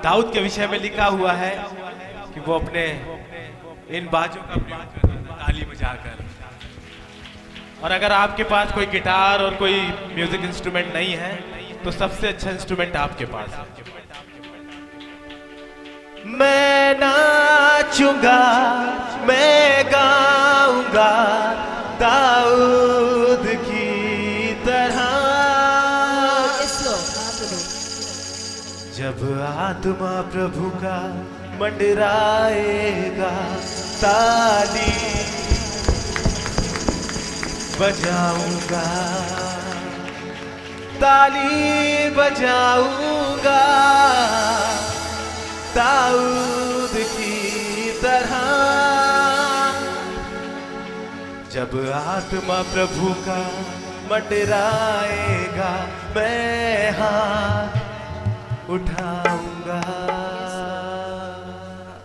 दाऊद के विषय में लिखा हुआ है कि वो अपने इन बाजों का प्रयोग करते हैं ताली बजाकर। और अगर आपके पास कोई गिटार और कोई म्यूजिक इंस्ट्रूमेंट नहीं है तो सबसे अच्छा इंस्ट्रूमेंट आपके पास है। मैं नाचूंगा, मैं गाऊंगा दाऊद की तरह। जब आत्मा प्रभु का मंडराएगा ताली बजाऊंगा, ताली बजाऊंगा दाऊद की तरह। जब आत्मा प्रभु का मंडराएगा मैं हाथ उठाऊंगा।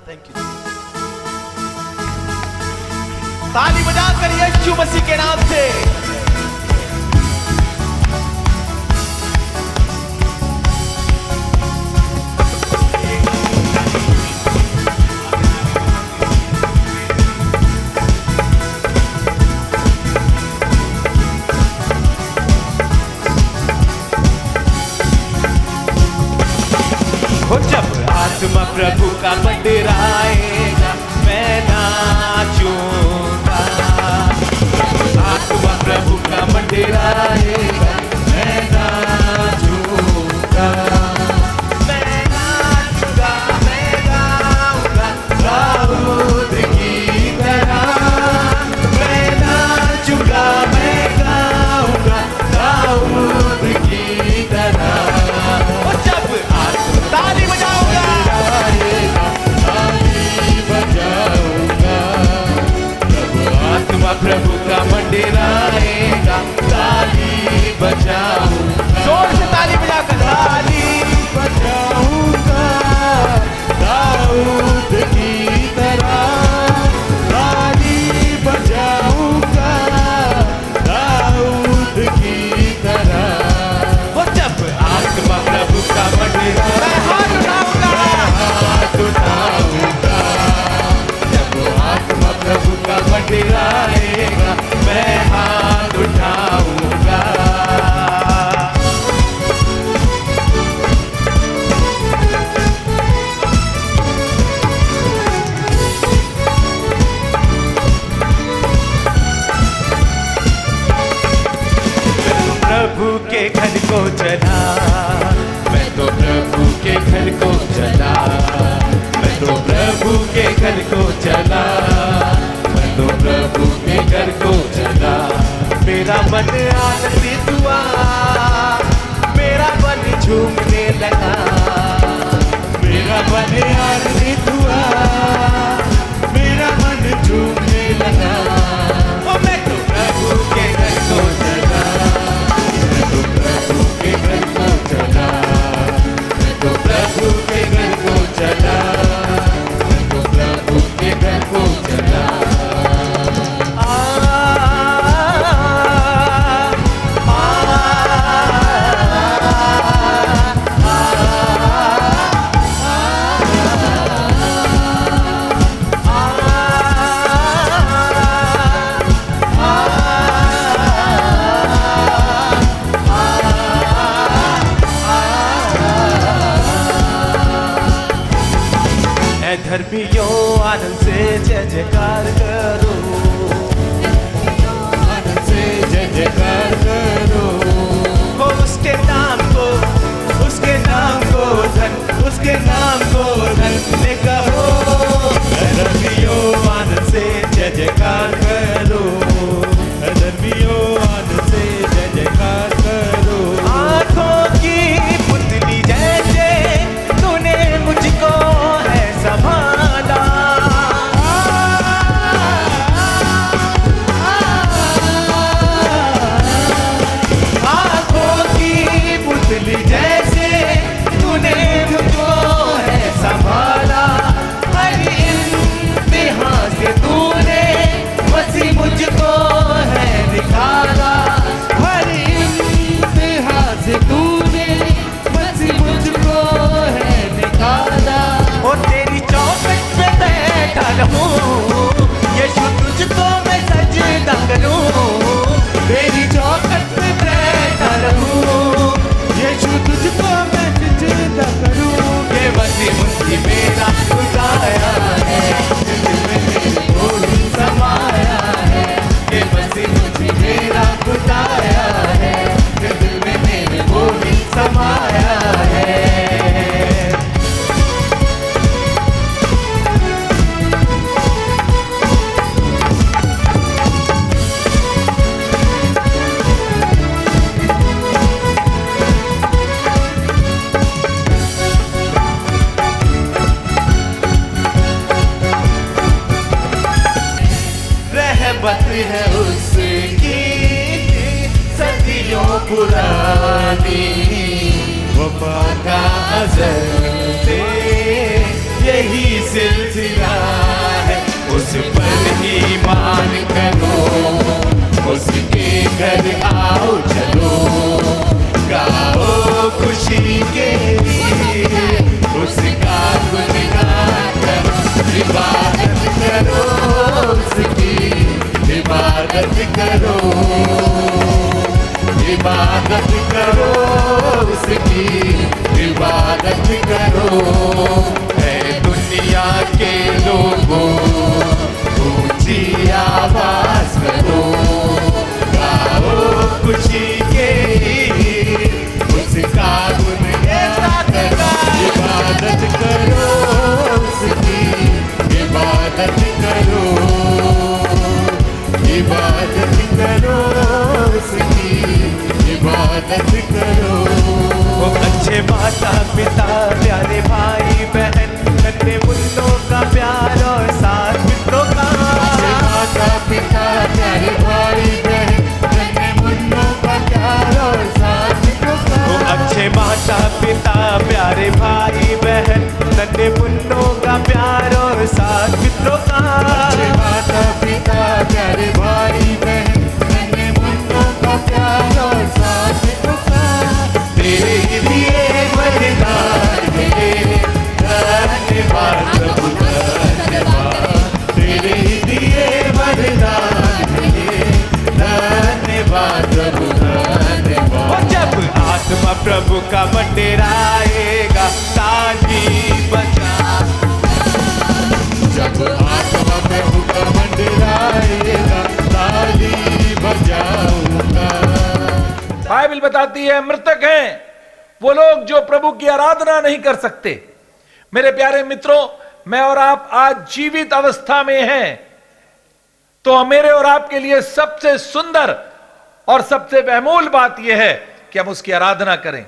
Thank you. ताली बजाकर यीशु मसीह के नाम से आत्मा प्रभु का मंडराएगा मैं नाचूंगा। आत्मा प्रभु का मंडराएगा मैं नाचूंगा। मैं नाचूंगा, मैं गाऊंगा दाऊद की तरह। मैं नाचूंगा, मैं गाऊंगा दाऊद की तरह। और जब ताली बजाऊंगा, आत्मा प्रभु का मंडराएगा ताली बजाऊंगा। जोर से ताली बजाकर ताली बजाऊंगा दाऊद की तरह। ताली बजाऊंगा दाऊद की तरह। वो जब आत्मा प्रभु का मंडराएगा मैं हाथ उठाऊंगा, हाथ उठाऊंगा। जब आत्मा प्रभु का मंडराएगा मैं हाथ उठाऊंगा। प्रभु के घर को चला, मैं तो प्रभु के घर को चला। मैं तो प्रभु के घर को चला, मैं तो प्रभु के घर को चला। मेरा मन आनंदित हुआ, मेरा मन झूमने लगा। मेरा मन आनंदित हुआ, मेरा मन झूमने लगा। ओ मैं तो प्रभु के घर को चला, मैं तो प्रभु के घर को चला। मैं तो प्रभु के घर को चला, मैं तो प्रभु के घर को चला। धर्मियों आनंद से जय जयकार करो, आनंद से जय जयकार करो। उसके नाम को, उसके नाम को धन, उसके नाम को धन ने कहो। धर्मियों आनंद से जय जयकार करो, धर्मियों आनंद से जय जयकार करो। आंखों की पुतली जैसे तूने मुझको है संभाला। आंखों की पुतली जैसे तूने मुझको है संभाला। हर इम्तिहान से तूने मोहब्बत है उसकी सदियों पुरानी, वफा का अज़ल से यही सिलसिला है। उस पर ईमान करो, उसके घर आओ चलो, गाओ खुशी के लिए, उसका गुनगान करो, इबादत करो उसकी, इबादत करो, इबादत करो उसकी, इबादत करो। है दुनिया के लोगों ऊंची आवाज करो, गाओ खुशी के लिए, उसका गुनगान करो, इबादत करो उसकी, इबादत करो, इबादत करो उसकी, इबादत करो। वो अच्छे माता पिता प्यारे भाई बहन, नन्हे मुन्नों का प्यार और साथ मित्रों का, अच्छे माता पिता प्यारे भाई बहन, नन्हे मुन्नों का प्यार और साथ मित्रों का। वो अच्छे माता पिता प्यारे भाई बहन, नन्हे मुन्नों का प्यार और साथ मित्रों का, अच्छे माता पिता प्यारे भाई बहन, नन्हे मुन्नों का प्यार और साथ मित्रों का। तेरे लिए वरदान मिले, धन्यवाद प्रभु धन्यवाद, तेरे लिए वरदान मिले, धन्यवाद प्रभु धन्यवाद। जब आत्मा प्रभु का मंडराएगा, ताली बजा, जब आत्मा प्रभु का मंडराएगा, ताली बजाऊंगा। बाइबल बताती है मृतक हैं वो लोग जो प्रभु की आराधना नहीं कर सकते। मेरे प्यारे मित्रों, मैं और आप आज जीवित अवस्था में हैं, तो मेरे और आपके लिए सबसे सुंदर और सबसे बेमूल बात यह है कि हम उसकी आराधना करें,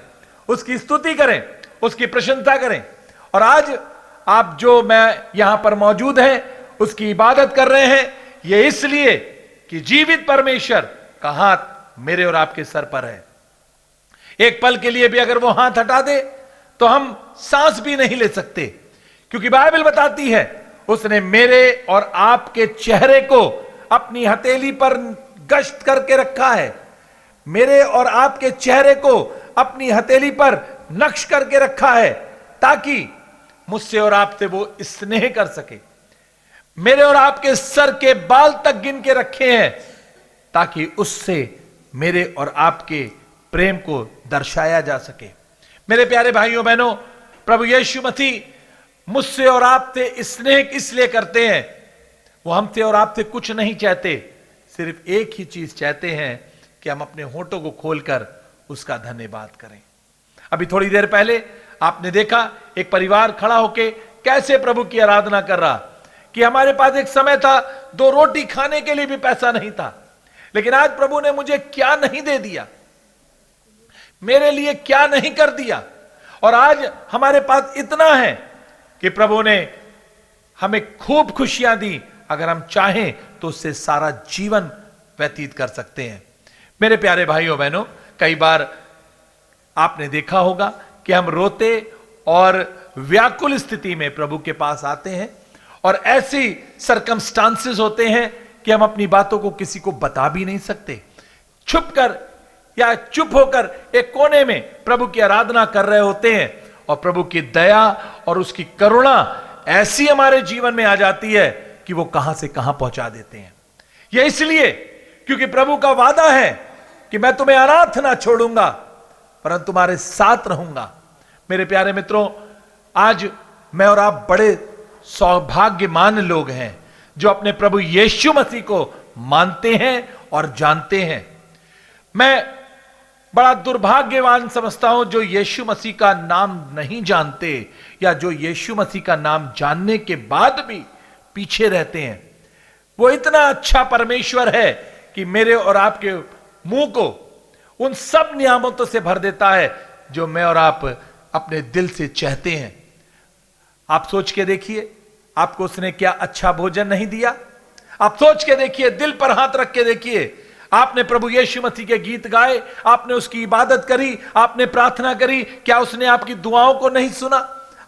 उसकी स्तुति करें, उसकी प्रशंसा करें। और आज आप जो मैं यहां पर मौजूद हैं उसकी इबादत कर रहे हैं, यह इसलिए कि जीवित परमेश्वर का हाथ मेरे और आपके सर पर है। एक पल के लिए भी अगर वो हाथ हटा दे तो हम सांस भी नहीं ले सकते, क्योंकि बाइबल बताती है उसने मेरे और आपके चेहरे को अपनी हथेली पर गश्त करके रखा है, मेरे और आपके चेहरे को अपनी हथेली पर नक्श करके रखा है, ताकि मुझसे और आपसे वो स्नेह कर सके। मेरे और आपके सर के बाल तक गिन के रखे हैं, ताकि उससे मेरे और आपके प्रेम को दर्शाया जा सके। मेरे प्यारे भाइयों बहनों, प्रभु यीशु मसीह मुझसे और आपसे स्नेह इसलिए करते हैं, वो हमसे और आपसे कुछ नहीं चाहते, सिर्फ एक ही चीज चाहते हैं कि हम अपने होठों को खोलकर उसका धन्यवाद करें। अभी थोड़ी देर पहले आपने देखा एक परिवार खड़ा होके कैसे प्रभु की आराधना कर रहा, कि हमारे पास एक समय था 2 रोटी खाने के लिए भी पैसा नहीं था, लेकिन आज प्रभु ने मुझे क्या नहीं दे दिया, मेरे लिए क्या नहीं कर दिया। और आज हमारे पास इतना है कि प्रभु ने हमें खूब खुशियां दी, अगर हम चाहें तो उससे सारा जीवन व्यतीत कर सकते हैं। मेरे प्यारे भाइयों बहनों, कई बार आपने देखा होगा कि हम रोते और व्याकुल स्थिति में प्रभु के पास आते हैं, और ऐसी सरकमस्टांसेस होते हैं कि हम अपनी बातों को किसी को बता भी नहीं सकते, छुपकर या चुप होकर एक कोने में प्रभु की आराधना कर रहे होते हैं, और प्रभु की दया और उसकी करुणा ऐसी हमारे जीवन में आ जाती है कि वो कहां से कहां पहुंचा देते हैं। यह इसलिए क्योंकि प्रभु का वादा है कि मैं तुम्हें अनाथ ना छोड़ूंगा, परंतु तुम्हारे साथ रहूंगा। मेरे प्यारे मित्रों, आज मैं और आप बड़े सौभाग्यमान लोग हैं जो अपने प्रभु यीशु मसीह को मानते हैं और जानते हैं। मैं बड़ा दुर्भाग्यवान समझता हूं जो यीशु मसीह का नाम नहीं जानते, या जो यीशु मसीह का नाम जानने के बाद भी पीछे रहते हैं। वो इतना अच्छा परमेश्वर है कि मेरे और आपके मुंह को उन सब नियामतों से भर देता है जो मैं और आप अपने दिल से चाहते हैं। आप सोच के देखिए, आपको उसने क्या अच्छा भोजन नहीं दिया, आप सोच के देखिए, दिल पर हाथ रख के देखिए, आपने प्रभु यीशु मसीह के गीत गाए, आपने उसकी इबादत करी, आपने प्रार्थना करी, क्या उसने आपकी दुआओं को नहीं सुना?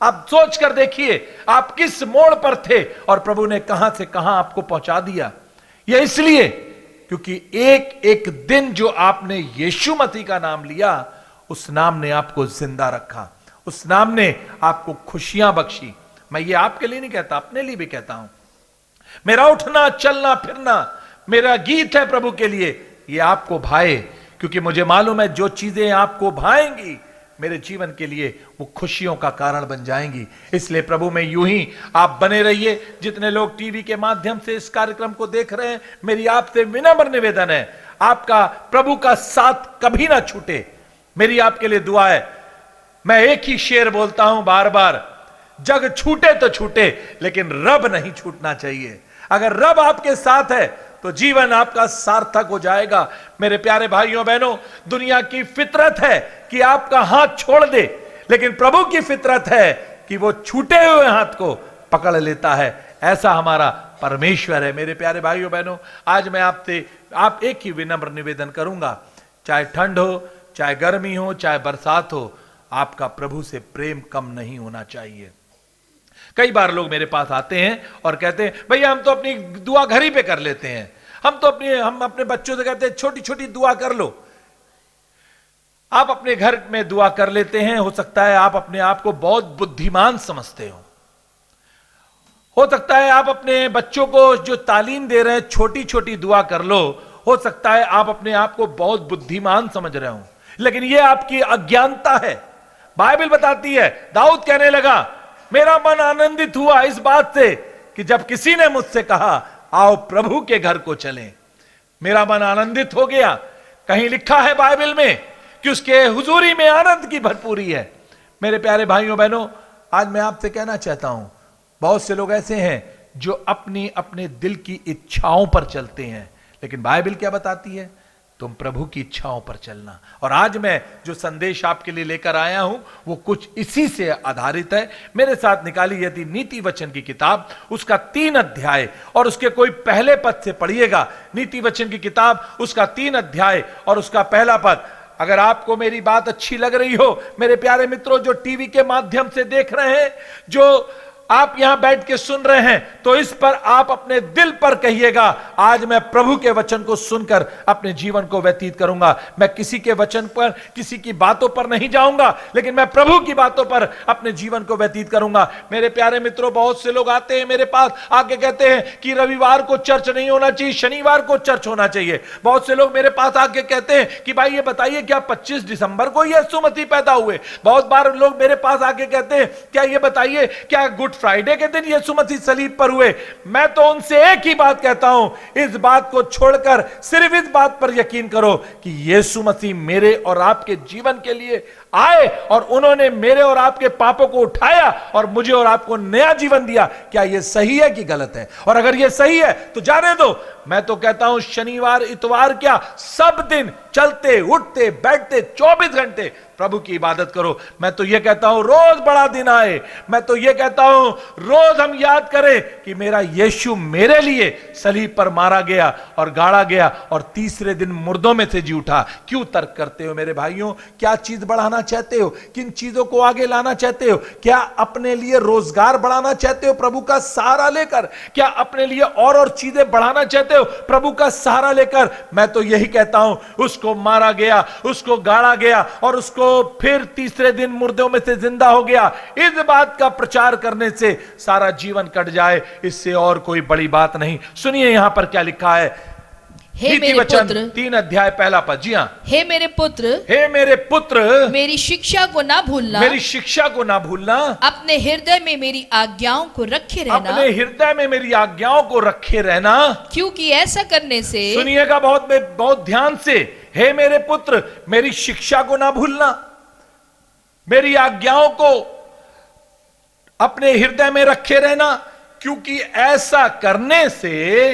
आप सोच कर देखिए आप किस मोड़ पर थे और प्रभु ने कहां से कहां आपको पहुंचा दिया। यह इसलिए क्योंकि एक एक दिन जो आपने यीशु मसीह का नाम लिया, उस नाम ने आपको जिंदा रखा, उस नाम ने आपको खुशियां बख्शी। मैं ये आपके लिए नहीं कहता, अपने लिए भी कहता हूं। मेरा उठना चलना फिरना मेरा गीत है प्रभु के लिए, ये आपको भाए, क्योंकि मुझे मालूम है जो चीजें आपको भाएंगी मेरे जीवन के लिए वो खुशियों का कारण बन जाएंगी। इसलिए प्रभु में यूं ही आप बने रहिए। जितने लोग टीवी के माध्यम से इस कार्यक्रम को देख रहे हैं, मेरी आपसे विनम्र निवेदन है, आपका प्रभु का साथ कभी ना छूटे। मेरी आपके लिए दुआ है। मैं एक ही शेर बोलता हूं बार बार, जग छूटे तो छूटे लेकिन रब नहीं छूटना चाहिए। अगर रब आपके साथ है तो जीवन आपका सार्थक हो जाएगा। मेरे प्यारे भाइयों बहनों, दुनिया की फितरत है कि आपका हाथ छोड़ दे, लेकिन प्रभु की फितरत है कि वो छूटे हुए हाथ को पकड़ लेता है। ऐसा हमारा परमेश्वर है। मेरे प्यारे भाइयों बहनों, आज मैं आपसे आप एक ही विनम्र निवेदन करूंगा, चाहे ठंड हो, चाहे गर्मी हो, चाहे बरसात हो, आपका प्रभु से प्रेम कम नहीं होना चाहिए। कई बार लोग मेरे पास आते हैं और कहते हैं भैया हम तो अपनी दुआ घर ही पे कर लेते हैं, हम अपने बच्चों से कहते हैं छोटी छोटी दुआ कर लो। आप अपने घर में दुआ कर लेते हैं, हो सकता है आप अपने आप को बहुत बुद्धिमान समझते हो सकता है आप अपने बच्चों को जो तालीम दे रहे हैं छोटी छोटी दुआ कर लो, हो सकता है आप अपने आप को बहुत बुद्धिमान समझ रहे हो, लेकिन यह आपकी अज्ञानता है। बाइबल बताती है, दाऊद कहने लगा मेरा मन आनंदित हुआ इस बात से कि जब किसी ने मुझसे कहा आओ प्रभु के घर को चलें, मेरा मन आनंदित हो गया। कहीं लिखा है बाइबल में कि उसके हुजूरी में आनंद की भरपूरी है। मेरे प्यारे भाइयों बहनों, आज मैं आपसे कहना चाहता हूं, बहुत से लोग ऐसे हैं जो अपनी अपने दिल की इच्छाओं पर चलते हैं, लेकिन बाइबल क्या बताती है? तुम प्रभु की इच्छाओं पर चलना। और आज मैं जो संदेश आपके लिए लेकर आया हूं वो कुछ इसी से आधारित है। मेरे साथ निकाली यदि नीति वचन की किताब, उसका 3 अध्याय और उसके कोई पहले पद से पढ़िएगा। नीति वचन की किताब उसका 3 अध्याय और उसका पहला पद। अगर आपको मेरी बात अच्छी लग रही हो, मेरे प्यारे मित्रों जो टीवी के माध्यम से देख रहे हैं, जो आप यहां बैठ के सुन रहे हैं, तो इस पर आप अपने दिल पर कहिएगा आज मैं प्रभु के वचन को सुनकर अपने जीवन को व्यतीत करूंगा। मैं किसी के वचन पर, किसी की बातों पर नहीं जाऊंगा, लेकिन मैं प्रभु की बातों पर अपने जीवन को व्यतीत करूंगा। मेरे प्यारे मित्रों, बहुत से लोग आते हैं मेरे पास, आके कहते हैं कि रविवार को चर्च नहीं होना चाहिए, शनिवार को चर्च होना चाहिए। बहुत से लोग मेरे पास आके कहते हैं कि भाई ये बताइए क्या 25 दिसंबर को यीशु मसीह पैदा हुए? बहुत बार लोग मेरे पास आके कहते हैं क्या ये बताइए क्या गुड फ्राइडे के दिन यीशु मसीह सलीब पर हुए? मैं तो उनसे एक ही बात कहता हूं, इस बात को छोड़कर सिर्फ इस बात पर यकीन करो कि यीशु मसीह मेरे और आपके जीवन के लिए आए और उन्होंने मेरे और आपके पापों को उठाया और मुझे और आपको नया जीवन दिया। क्या यह सही है कि गलत है? और अगर यह सही है तो जाने दो। मैं तो कहता हूं शनिवार इतवार क्या, सब दिन चलते उठते बैठते 24 घंटे प्रभु की इबादत करो। मैं तो यह कहता हूं रोज बड़ा दिन आए। मैं तो यह कहता हूं रोज हम याद करें कि मेरा यीशु मेरे लिए सलीब पर मारा गया और गाड़ा गया और तीसरे दिन मुर्दों में से जी उठा। क्यों तर्क करते हो मेरे भाइयों? क्या चीज बढ़ाना चाहते हो? किन चीजों को आगे लाना चाहते हो? क्या अपने लिए रोजगार बढ़ाना चाहते हो प्रभु का सहारा लेकर? क्या अपने लिए और चीजें बढ़ाना चाहते हो प्रभु का सहारा लेकर? मैं तो यही कहता हूं उसको मारा गया, उसको गाड़ा गया और उसको फिर तीसरे दिन मुर्दों में से जिंदा हो गया। इस बात का प्रचार करने से सारा जीवन कट जाए, इससे और कोई बड़ी बात नहीं। सुनिए यहां पर क्या लिखा है, हे मेरे पुत्र, 3 अध्याय पहला पद। जी हाँ, हे मेरे पुत्र, मेरी शिक्षा को ना भूलना, मेरी शिक्षा को ना भूलना, अपने हृदय में मेरी आज्ञाओं को रखे रहना, अपने हृदय में मेरी आज्ञाओं को रखे रहना, क्योंकि ऐसा करने से, सुनिएगा बहुत ध्यान से, हे मेरे पुत्र मेरी शिक्षा को ना भूलना, मेरी आज्ञाओं को अपने हृदय में रखे रहना, क्योंकि ऐसा करने से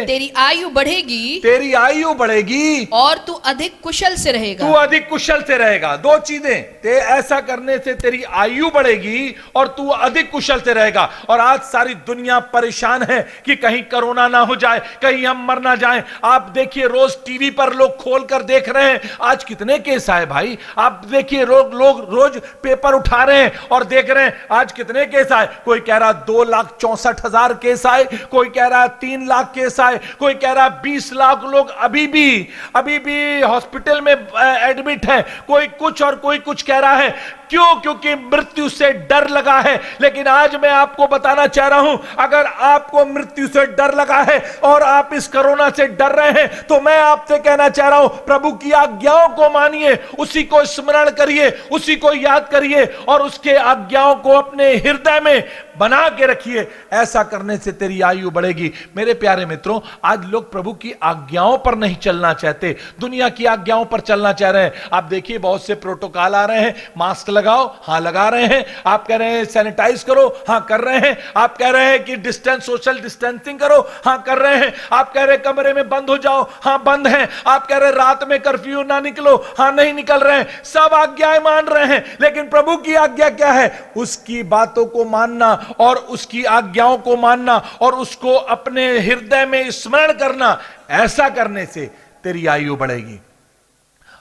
तेरी आयु बढ़ेगी तेरी आयु बढ़ेगी और तू अधिक कुशल से तू रहेगा। अधिक कुशल से रहेगा। दो चीजें, ऐसा करने से तेरी आयु बढ़ेगी और तू अधिक कुशल से रहेगा। और आज सारी दुनिया परेशान है कि कहीं कोरोना ना हो जाए, कहीं हम मर ना जाएं। आप देखिए रोज टीवी पर लोग खोल कर देख रहे हैं आज कितने केस आए भाई। आप देखिए लोग रोज पेपर उठा रहे हैं और देख रहे हैं आज कितने केस आए। कोई कह रहा 2,64,000 केस आए, कोई कह रहा 3 लाख केस आए, कोई कह रहा 20 लाख लोग अभी भी हॉस्पिटल में एडमिट है। कोई कुछ और कोई कुछ कह रहा है। क्यों? क्योंकि मृत्यु से डर लगा है। लेकिन आज मैं आपको बताना चाह रहा हूं, अगर आपको मृत्यु से डर लगा है और आप इस कोरोना से डर रहे हैं, तो मैं आपसे कहना चाह रहा हूं, प्रभु की आज्ञाओं को मानिए, उसी को स्मरण करिए, उसी को याद करिए और उसके आज्ञाओं को अपने हृदय में बना के रखिए। ऐसा करने से तेरी आयु बढ़ेगी। मेरे प्यारे मित्रों, आज लोग प्रभु की आज्ञाओं पर नहीं चलना चाहते, दुनिया की आज्ञाओं पर चलना चाह रहे हैं। आप देखिए बहुत से प्रोटोकॉल आ रहे हैं, मास्क लगाओ, हां लगा रहे हैं। आप कह रहे हैं सैनिटाइज करो, हां कर रहे हैं। आप कह रहे हैं कि सोशल डिस्टेंसिंग करो, हां कर रहे हैं। आप कह रहे हैं कमरे में बंद हो जाओ, हां बंद हैं। आप कह रहे हैं रात में कर्फ्यू ना निकलो, हां नहीं निकल रहे हैं। सब आज्ञाएं मान रहे हैं, लेकिन प्रभु की आज्ञा क्या है? उसकी बातों को मानना और उसकी आज्ञाओं को मानना और उसको अपने हृदय में स्मरण करना। ऐसा करने से तेरी आयु बढ़ेगी।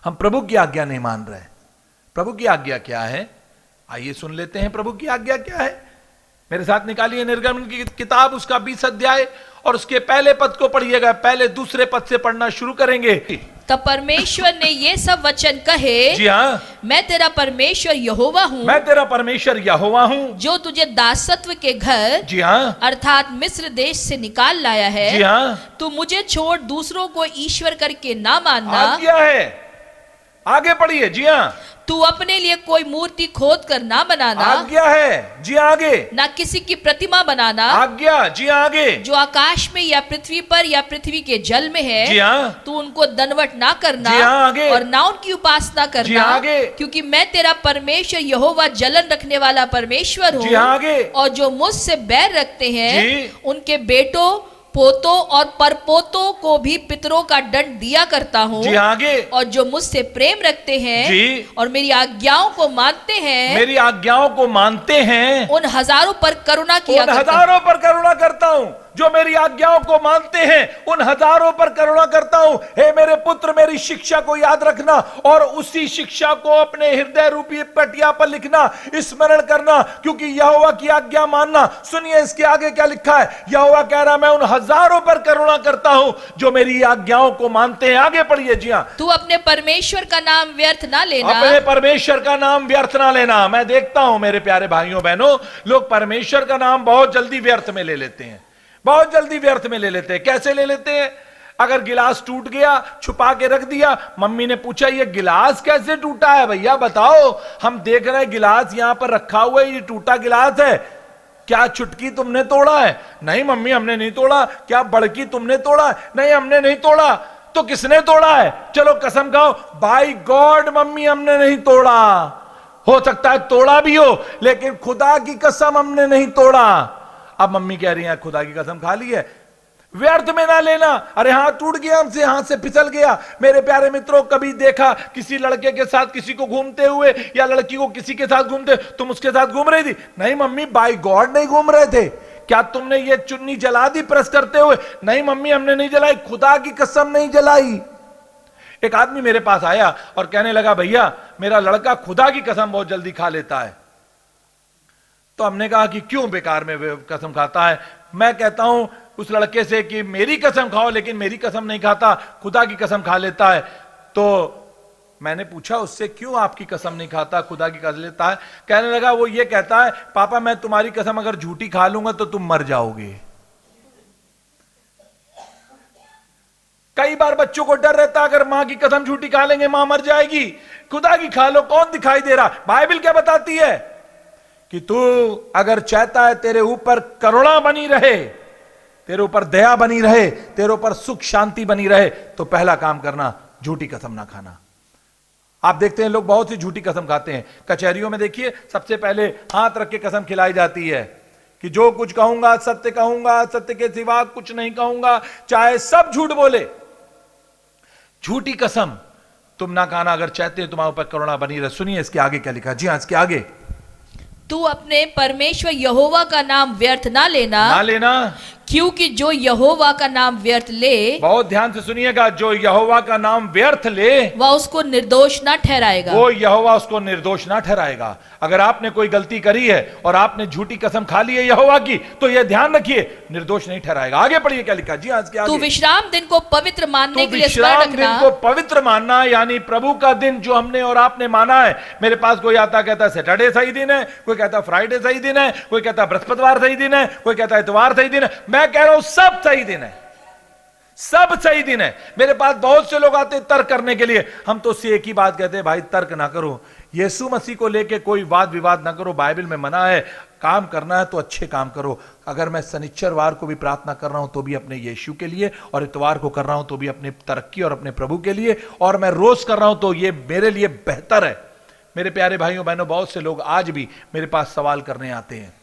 हम प्रभु की आज्ञा नहीं मान रहे। प्रभु की आज्ञा क्या है? आइए सुन लेते हैं प्रभु की आज्ञा क्या है। मेरे साथ निकालिए निर्गमन की किताब, उसका 20 अध्याय और उसके पहले पद को पढ़िएगा। पहले दूसरे पद से पढ़ना शुरू करेंगे। तब परमेश्वर ने ये सब वचन कहे, जी हाँ, मैं तेरा परमेश्वर यहोवा हूँ, मैं तेरा परमेश्वर यहोवा हूँ, जो तुझे दासत्व के घर, जी हाँ, अर्थात मिस्र देश से निकाल लाया है। जी हाँ, तू मुझे छोड़ दूसरों को ईश्वर करके ना मानना। आज्ञा है। आगे पढ़िए। जी हाँ, तू अपने लिए कोई मूर्ति खोद कर ना बनाना। आज्ञा है। जी आगे, ना किसी की प्रतिमा बनाना। आज्ञा। जी आगे, जो आकाश में या पृथ्वी पर या पृथ्वी के जल में है। जी हाँ, तू उनको दंडवत ना करना। जी हाँ, आगे, और ना उनकी उपासना करना। जी आगे, क्योंकि मैं तेरा परमेश्वर यहोवा जलन रखने वाला परमेश्वर हूँ। जी आगे, और जो मुझसे बैर रखते हैं जी, उनके बेटों, पोतों और परपोतों को भी पितरों का दंड दिया करता हूँ। जी आगे, और जो मुझसे प्रेम रखते हैं जी, और मेरी आज्ञाओं को मानते हैं, मेरी आज्ञाओं को मानते हैं, उन हजारों पर करुणा किया उन करता हूं। हजारों पर करुणा करता हूं। जो मेरी आज्ञाओं को मानते हैं उन हजारों पर करुणा करता हूं। हे मेरे पुत्र, मेरी शिक्षा को याद रखना और उसी शिक्षा को अपने हृदय रूपी पटिया पर लिखना, स्मरण करना, क्योंकि यहोवा की आज्ञा मानना। सुनिए इसके आगे क्या लिखा है। यहोवा कह रहा, मैं उन हजारों पर करुणा करता हूं जो मेरी आज्ञाओं को मानते हैं। आगे पढ़िए। जी हाँ, तू अपने परमेश्वर का नाम व्यर्थ ना लेना। अपने परमेश्वर का नाम व्यर्थ ना लेना। मैं देखता हूं मेरे प्यारे भाइयों बहनों, लोग परमेश्वर का नाम बहुत जल्दी व्यर्थ में ले लेते हैं, बहुत जल्दी व्यर्थ में ले लेते हैं। कैसे ले लेते हैं? अगर गिलास टूट गया, छुपा के रख दिया। मम्मी ने पूछा ये गिलास कैसे टूटा है भैया बताओ? हम देख रहे हैं गिलास यहां पर रखा हुआ है, ये टूटा गिलास है। क्या चुटकी तुमने तोड़ा है? नहीं मम्मी हमने नहीं तोड़ा। क्या बड़की तुमने तोड़ा है? नहीं हमने नहीं तोड़ा। तो किसने तोड़ा है? चलो कसम खाओ। बाय गॉड मम्मी हमने नहीं तोड़ा। हो सकता है तोड़ा भी हो, लेकिन खुदा की कसम हमने नहीं तोड़ा। अब मम्मी कह रही है खुदा की कसम खा ली है। व्यर्थ में ना लेना। अरे हाथ टूट गया हमसे, हाथ से फिसल गया। मेरे प्यारे मित्रों, कभी देखा किसी लड़के के साथ किसी को घूमते हुए या लड़की को किसी के साथ घूमते? तुम उसके साथ घूम रही थी? नहीं मम्मी बाय गॉड नहीं घूम रहे थे। क्या तुमने ये चुन्नी जला दी प्रेस करते हुए? नहीं मम्मी हमने नहीं जलाई, खुदा की कसम नहीं जलाई। एक आदमी मेरे पास आया और कहने लगा भैया मेरा लड़का खुदा की कसम बहुत जल्दी खा लेता है। तो हमने कहा कि क्यों बेकार में कसम खाता है? मैं कहता हूं उस लड़के से कि मेरी कसम खाओ, लेकिन मेरी कसम नहीं खाता, खुदा की कसम खा लेता है। तो मैंने पूछा उससे क्यों आपकी कसम नहीं खाता, खुदा की कसम लेता है? कहने लगा वो ये कहता है पापा मैं तुम्हारी कसम अगर झूठी खा लूंगा तो तुम मर जाओगे। कई बार बच्चों को डर रहता है अगर मां की कसम झूठी खा लेंगे मां मर जाएगी। खुदा की खा लो, कौन दिखाई दे रहा? बाइबल क्या बताती है कि तू अगर चाहता है तेरे ऊपर करुणा बनी रहे, तेरे ऊपर दया बनी रहे, तेरे ऊपर सुख शांति बनी रहे, तो पहला काम करना झूठी कसम ना खाना। आप देखते हैं लोग बहुत सी झूठी कसम खाते हैं। कचहरियों में देखिए सबसे पहले हाथ रख के कसम खिलाई जाती है कि जो कुछ कहूंगा सत्य के सिवा कुछ नहीं कहूंगा, चाहे सब झूठ बोले। झूठी कसम तुम ना खाना, अगर चाहते हो तुम्हारे ऊपर करुणा बनी रहे। सुनिए इसके आगे क्या लिखा। जी हाँ, इसके आगे, तू अपने परमेश्वर यहोवा का नाम व्यर्थ ना लेना, क्योंकि जो यहोवा का नाम व्यर्थ ले, बहुत ध्यान से सुनिएगा, जो यहोवा का नाम व्यर्थ ले वह उसको निर्दोष ना ठहराएगा। वो यहोवा उसको निर्दोष ना ठहराएगा। अगर आपने कोई गलती करी है और आपने झूठी कसम खा ली है यहोवा की, तो यह ध्यान रखिए, निर्दोष नहीं ठहराएगा। आगे पढ़िए क्या लिखा। जी हाँ, इसके आगे, तू विश्राम दिन को पवित्र मानने के लिए विश्राम स्मरण दिन रखना। को पवित्र मानना, यानी प्रभु का दिन जो हमने और आपने माना है। मेरे पास कोई आता कहता है सैटरडे सही दिन है, कोई कहता है फ्राइडे सही दिन है, कोई कहता है बृहस्पतिवार सही दिन है, कोई कहता है इतवार सही दिन है। मैं कह रहा हूं सब सही दिन है, सब सही दिन है। मेरे पास बहुत से लोग आते हैं तर्क करने के लिए। हम तो उससे एक ही बात कहते हैं, भाई तर्क ना करो, यीशु मसीह को लेके कोई वाद विवाद ना करो। बाइबल में मना है, काम करना है तो अच्छे काम करो। अगर मैं शनिचरवार को भी प्रार्थना कर रहा हूं तो भी अपने यीशु के लिए, और इतवार को कर रहा हूं तो भी अपनी तरक्की और अपने प्रभु के लिए, और मैं रोज कर रहा हूं तो ये मेरे लिए बेहतर है। मेरे प्यारे भाइयों बहनों, बहुत से लोग आज भी मेरे पास सवाल करने आते हैं।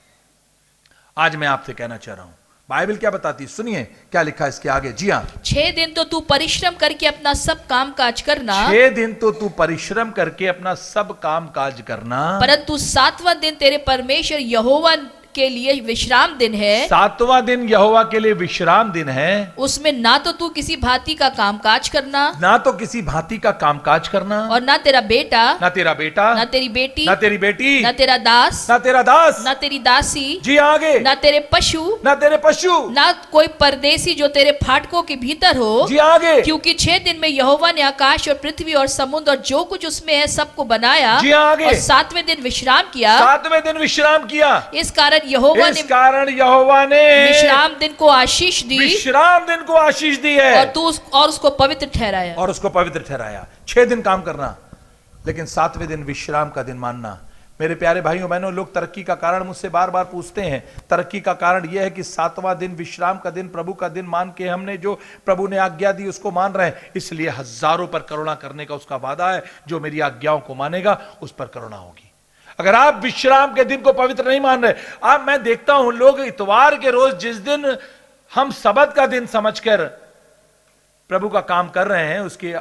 आज मैं आपसे कहना चाह रहा हूं, बाइबल क्या बताती, सुनिए क्या लिखा है इसके आगे। जी हाँ, 6 दिन तो तू परिश्रम करके अपना सब काम काज करना, 6 दिन तो तू परिश्रम करके अपना सब काम काज करना, परंतु 7वां दिन तेरे परमेश्वर यहोवा के लिए विश्राम दिन है। 7वां दिन यहोवा के लिए विश्राम दिन है। उसमें ना तो तू किसी भांति का कामकाज करना, ना तो किसी भांति का कामकाज करना, और ना तेरा बेटा, ना तेरा बेटा, ना तेरी बेटी, ना तेरी बेटी, ना तेरा दास, ना तेरा दास, ना तेरी दासी, जी आगे, ना तेरे पशु, ना तेरे पशु, ना कोई परदेसी जो तेरे फाटकों के भीतर हो, जी आगे, क्योंकि 6 दिन में यहोवा ने आकाश और पृथ्वी और समुद्र और जो कुछ उसमें है सबको बनाया, जी आगे, और 7वें दिन विश्राम किया। 7वें दिन विश्राम किया। इस कारण यहोवा इस ने कारण यहोवा ने विश्राम दिन को आशीष दी, विश्राम दिन को आशीष दी है, और उसको पवित्र ठहराया। और उसको पवित्र ठहराया। 6 दिन काम करना, लेकिन 7वें दिन विश्राम का दिन मानना। मेरे प्यारे भाइयों बहनों, लोग तरक्की का कारण मुझसे बार बार पूछते हैं। तरक्की का कारण यह है कि 7वां दिन विश्राम का दिन, प्रभु का दिन मान के हमने जो प्रभु ने आज्ञा दी उसको मान रहे हैं, इसलिए हजारों पर करुणा करने का उसका वादा है। जो मेरी आज्ञाओं को मानेगा उस पर करुणा होगी। अगर आप विश्राम के दिन को पवित्र नहीं मान रहे, आप, मैं देखता हूं लोग इतवार के रोज, जिस दिन हम सबत का दिन समझकर प्रभु का काम कर रहे हैं, उसकी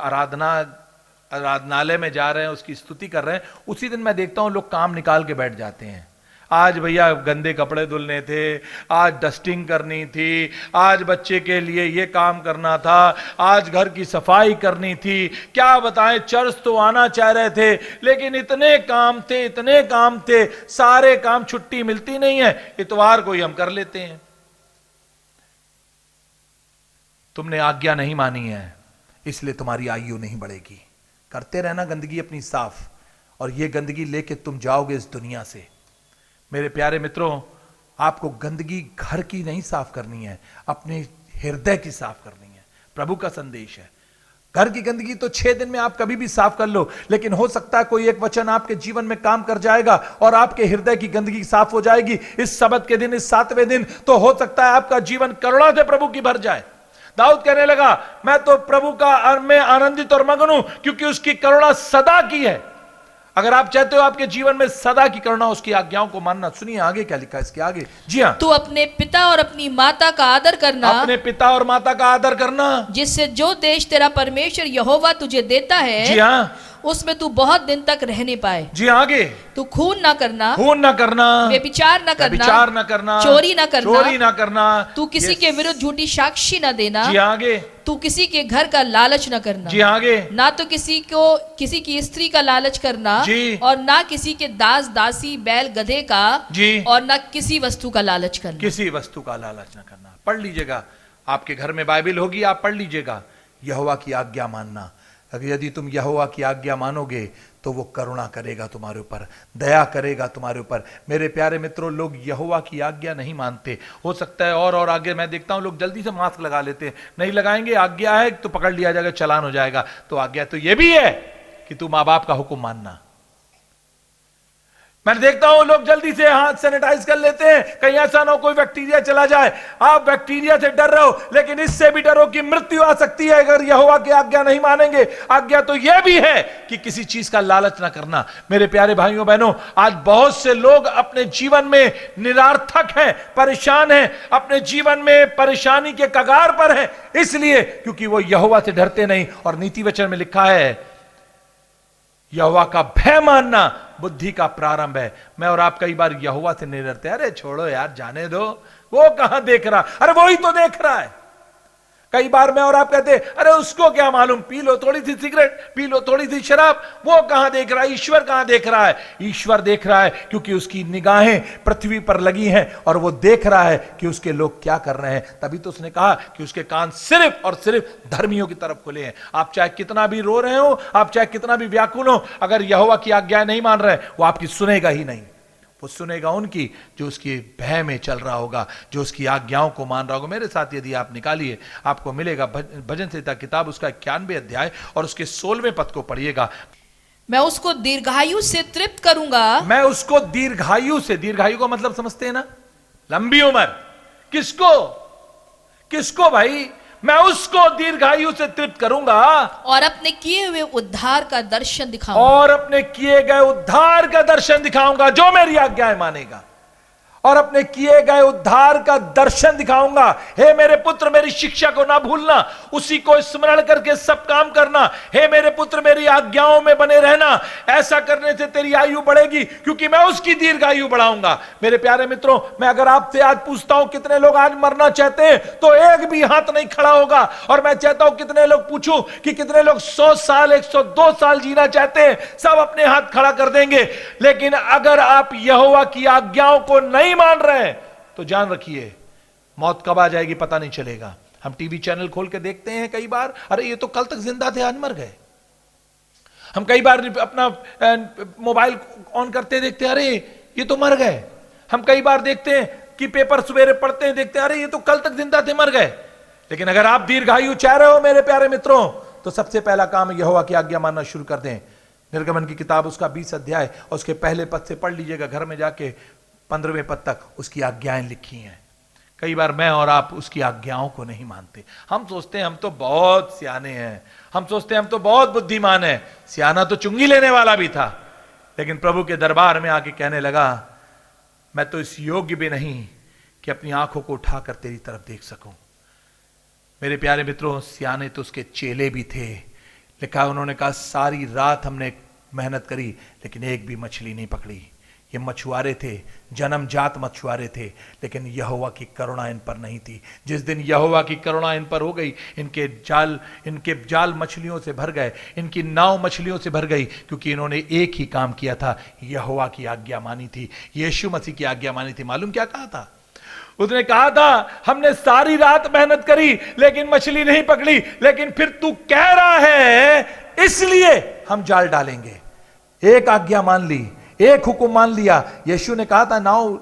आराधनालय में जा रहे हैं, उसकी स्तुति कर रहे हैं, उसी दिन मैं देखता हूं लोग काम निकाल के बैठ जाते हैं। आज भैया गंदे कपड़े धुलने थे, आज डस्टिंग करनी थी, आज बच्चे के लिए ये काम करना था, आज घर की सफाई करनी थी। क्या बताएं, चर्च तो आना चाह रहे थे, लेकिन इतने काम थे, सारे काम, छुट्टी मिलती नहीं है, इतवार को ही हम कर लेते हैं। तुमने आज्ञा नहीं मानी है, इसलिए तुम्हारी आयु नहीं बढ़ेगी। करते रहना गंदगी अपनी साफ, और ये गंदगी लेके तुम जाओगे इस दुनिया से। मेरे प्यारे मित्रों, आपको गंदगी घर की नहीं साफ करनी है, अपने हृदय की साफ करनी है। प्रभु का संदेश है। घर की गंदगी तो 6 दिन में आप कभी भी साफ कर लो, लेकिन हो सकता है कोई एक वचन आपके जीवन में काम कर जाएगा और आपके हृदय की गंदगी साफ हो जाएगी। इस सबत के दिन, इस 7वें दिन, तो हो सकता है आपका जीवन करुणा से प्रभु की भर जाए। दाऊद कहने लगा, मैं तो प्रभु का में आनंदित और मगन हूं, क्योंकि उसकी करुणा सदा की है। अगर आप चाहते हो आपके जीवन में सदा की करुणा, उसकी आज्ञाओं को मानना, सुनिए आगे क्या लिखा है इसके आगे। जी हाँ, तू अपने पिता और अपनी माता का आदर करना, अपने पिता और माता का आदर करना, जिससे जो देश तेरा परमेश्वर यहोवा तुझे देता है, जी हाँ, उसमें तू बहुत दिन तक रहने पाए। जी आगे, तू खून ना करना, व्यभिचार न करना, चोरी न करना, तू किसी के विरुद्ध झूठी साक्षी न देना, जी आगे, तू किसी के घर का लालच न करना, जी आगे, ना तो किसी की स्त्री का लालच करना, जी, और ना किसी के दास दासी बैल गधे का, जी, और ना किसी वस्तु का लालच करना। किसी वस्तु का लालच न करना। पढ़ लीजिएगा, आपके घर में बाइबल होगी, आप पढ़ लीजिएगा। यहोवा की आज्ञा मानना, अगर यदि तुम यहोवा की आज्ञा मानोगे तो वो करुणा करेगा तुम्हारे ऊपर, दया करेगा तुम्हारे ऊपर। मेरे प्यारे मित्रों, लोग यहोवा की आज्ञा नहीं मानते। हो सकता है और आगे मैं देखता हूं लोग जल्दी से मास्क लगा लेते हैं, नहीं लगाएंगे, आज्ञा है तो पकड़ लिया जाएगा, चालान हो जाएगा। तो आज्ञा तो ये भी है कि तू माँ बाप का हुक्म मानना। मैं देखता हूं लोग जल्दी से हाथ सैनिटाइज कर लेते हैं, कहीं ऐसा ना हो कोई बैक्टीरिया चला जाए। आप बैक्टीरिया से डर रहे हो, लेकिन इससे भी डरो कि मृत्यु आ सकती है अगर यहोवा की आज्ञा नहीं मानेंगे। आज्ञा तो यह भी है कि किसी चीज का लालच ना करना। मेरे प्यारे भाइयों बहनों, आज बहुत से लोग अपने जीवन में निरार्थक हैं, परेशान हैं, अपने जीवन में परेशानी के कगार पर हैं, इसलिए क्योंकि वो यहोवा से डरते नहीं। और नीति वचन में लिखा है यहोवा का भय मानना बुद्धि का प्रारंभ है। मैं और आप कई बार यहोवा से नहीं डरते, अरे छोड़ो यार, जाने दो, वो कहां देख रहा, अरे वो ही तो देख रहा है। कई बार मैं और आप कहते अरे उसको क्या मालूम, पी लो थोड़ी सी सिगरेट, पी लो थोड़ी सी शराब, वो कहां देख रहा है, ईश्वर कहां देख रहा है। ईश्वर देख रहा है क्योंकि उसकी निगाहें पृथ्वी पर लगी हैं और वो देख रहा है कि उसके लोग क्या कर रहे हैं। तभी तो उसने कहा कि उसके कान सिर्फ और सिर्फ धर्मियों की तरफ खुले हैं। आप चाहे कितना भी रो रहे हो, आप चाहे कितना भी व्याकुल हो, अगर यहोवा की आज्ञा नहीं मान रहे, वो आपकी सुनेगा ही नहीं। वो सुनेगा उनकी जो उसके भय में चल रहा होगा, जो उसकी आज्ञाओं को मान रहा होगा। मेरे साथ यदि आप निकालिए, आपको मिलेगा भजन संहिता किताब उसका 91 अध्याय और उसके 16वें पद को पढ़िएगा। मैं उसको दीर्घायु से तृप्त करूंगा। मैं उसको दीर्घायु से, दीर्घायु का मतलब समझते हैं ना, लंबी उम्र। किसको, किसको भाई? मैं उसको दीर्घायु से तृप्त करूंगा और अपने किए हुए उद्धार का दर्शन दिखाऊंगा। और अपने किए गए उद्धार का दर्शन दिखाऊंगा जो मेरी आज्ञाएं मानेगा। और अपने किए गए उद्धार का दर्शन दिखाऊंगा। हे मेरे पुत्र, मेरी शिक्षा को ना भूलना, उसी को स्मरण करके सब काम करना। हे मेरे पुत्र, मेरी आज्ञाओं में बने रहना। ऐसा करने से तेरी आयु बढ़ेगी, क्योंकि मैं उसकी दीर्घायु बढ़ाऊंगा। मेरे प्यारे मित्रों, मैं अगर आपसे आज पूछता हूं कितने लोग आज मरना चाहते हैं, तो एक भी हाथ नहीं खड़ा होगा। और मैं चाहता हूं कितने लोग पूछूं कि कितने लोग 100 साल 102 साल जीना चाहते हैं, सब अपने हाथ खड़ा कर देंगे। लेकिन अगर आप यहोवा की आज्ञाओं को नहीं मान रहे हैं, तो जान रखिए मौत कब आ जाएगी पता नहीं चलेगा। हम टीवी चैनल खोल के देखते हैं कई बार, अरे ये तो कल तक जिंदा थे, आज मर गए। हम कई बार अपना मोबाइल ऑन करते देखते हैं, अरे ये तो मर गए। हम कई बार देखते हैं कि पेपर सवेरे पढ़ते हैं, देखते हैं अरे ये तो कल तक जिंदा थे, मर गए। लेकिन अगर आप दीर्घायु चाह रहे हो मेरे प्यारे मित्रों, तो सबसे पहला काम यहोवा की आज्ञा मानना शुरू कर दें। निर्गमन की किताब उसका 20 अध्याय और उसके पहले पद से पढ़ लीजिएगा, घर में जाके 15वें पद तक उसकी आज्ञाएं लिखी हैं। कई बार मैं और आप उसकी आज्ञाओं को नहीं मानते। हम सोचते हैं हम तो बहुत सियाने हैं, हम सोचते हैं हम तो बहुत बुद्धिमान हैं। सियाना तो चुंगी लेने वाला भी था, लेकिन प्रभु के दरबार में आके कहने लगा मैं तो इस योग्य भी नहीं कि अपनी आंखों को उठाकर तेरी तरफ देख सकूं। मेरे प्यारे मित्रों, सियाने तो उसके चेले भी थे। लिखा उन्होंने कहा सारी रात हमने मेहनत करी लेकिन एक भी मछली नहीं पकड़ी। ये मछुआरे थे, जन्मजात मछुआरे थे, लेकिन यहोवा की करुणा इन पर नहीं थी। जिस दिन यहोवा की करुणा इन पर हो गई, इनके जाल मछलियों से भर गए, इनकी नाव मछलियों से भर गई, क्योंकि इन्होंने एक ही काम किया था, यहोवा की आज्ञा मानी थी, यीशु मसीह की आज्ञा मानी थी। मालूम क्या कहा था? उसने कहा था हमने सारी रात मेहनत करी लेकिन मछली नहीं पकड़ी, लेकिन फिर तू कह रहा है इसलिए हम जाल डालेंगे। एक आज्ञा मान ली, एक हुक्म मान लिया। यीशु ने कहा था नाव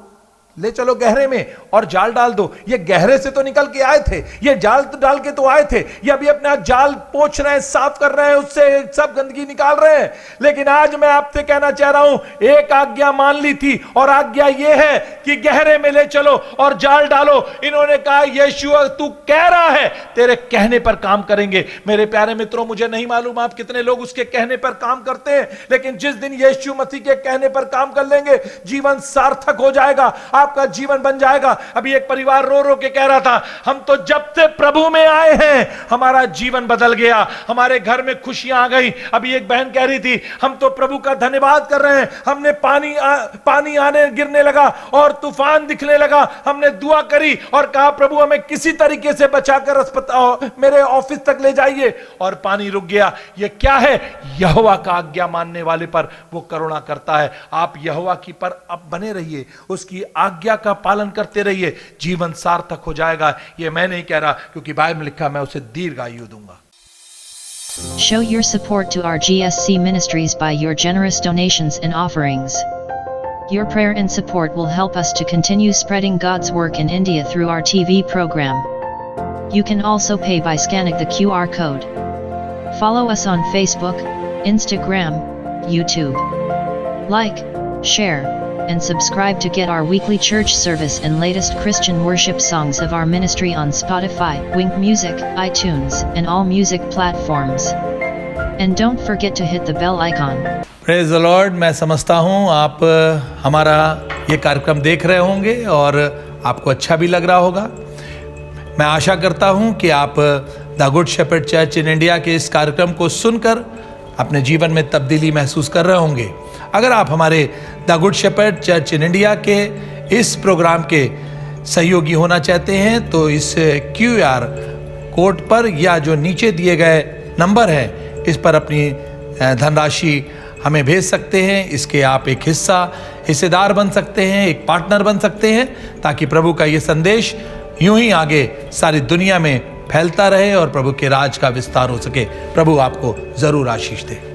ले चलो गहरे में और जाल डाल दो। ये गहरे से तो निकल के आए थे, ये जाल तो डाल के तो आए थे, ये अभी अपना जाल पोंछ रहे हैं, साफ कर रहे हैं, उससे सब गंदगी निकाल रहे हैं। लेकिन आज मैं आपसे कहना चाह रहा हूं, एक आज्ञा मान ली थी और आज्ञा ये है कि गहरे में ले चलो और जाल डालो। इन्होंने कहा यीशु तू कह रहा है, तेरे कहने पर काम करेंगे। मेरे प्यारे मित्रों, मुझे नहीं मालूम आप कितने लोग उसके कहने पर काम करते हैं, लेकिन जिस दिन यीशु मसीह के कहने पर काम कर लेंगे, जीवन सार्थक हो जाएगा, आपका जीवन बन जाएगा। अभी एक परिवार रो रो के कह रहा था हम तो जब से प्रभु में आए हैं हमारा जीवन बदल गया, हमारे घर में खुशियां आ गई। अभी एक बहन कह रही थी हम तो प्रभु का धन्यवाद कर रहे हैं, हमने पानी आने गिरने लगा और तूफान दिखने लगा, हमने दुआ करी और कहा प्रभु हमें किसी तरीके से बचाकर अस्पताल मेरे ऑफिस तक ले जाइए, और पानी रुक गया। यह क्या है? यहोवा का आज्ञा मानने वाले पर वो करुणा करता है। आप यहोवा की पर अब बने रहिए, उसकी आज्ञा का पालन करते रहिए, जीवन सार्थक हो जाएगा। ये मैं नहीं कह रहा, क्योंकि बाइबल में लिखा मैं उसे दीर्घायु दूंगा। Show your support to our GSC ministries by your generous donations and offerings. Your prayer and support will help us to continue spreading God's work in India through our TV program. You can also pay by scanning the QR code. Follow us on Facebook, Instagram, YouTube. Like, share, and subscribe to get our weekly church service and latest Christian worship songs of our ministry on Spotify, Wink Music, iTunes, and all music platforms. And don't forget to hit the bell icon. Praise the Lord. मैं समझता हूँ आप हमारा ये कार्यक्रम देख रहे होंगे और आपको अच्छा भी लग रहा होगा। मैं आशा करता हूँ कि आप the good shepherd church in India के इस कार्यक्रम को सुनकर अपने जीवन में तब्दीली महसूस कर रहे होंगे। अगर आप हमारे the good shepherd church in India के इस प्रोग्राम के सहयोगी होना चाहते हैं तो इस QR कोड पर या जो नीचे दिए गए नंबर है इस पर अपनी धनराशि हमें भेज सकते हैं। इसके आप एक हिस्सेदार बन सकते हैं, एक पार्टनर बन सकते हैं, ताकि प्रभु का ये संदेश यूं ही आगे सारी दुनिया में फैलता रहे और प्रभु के राज का विस्तार हो सके। प्रभु आपको जरूर आशीष दे।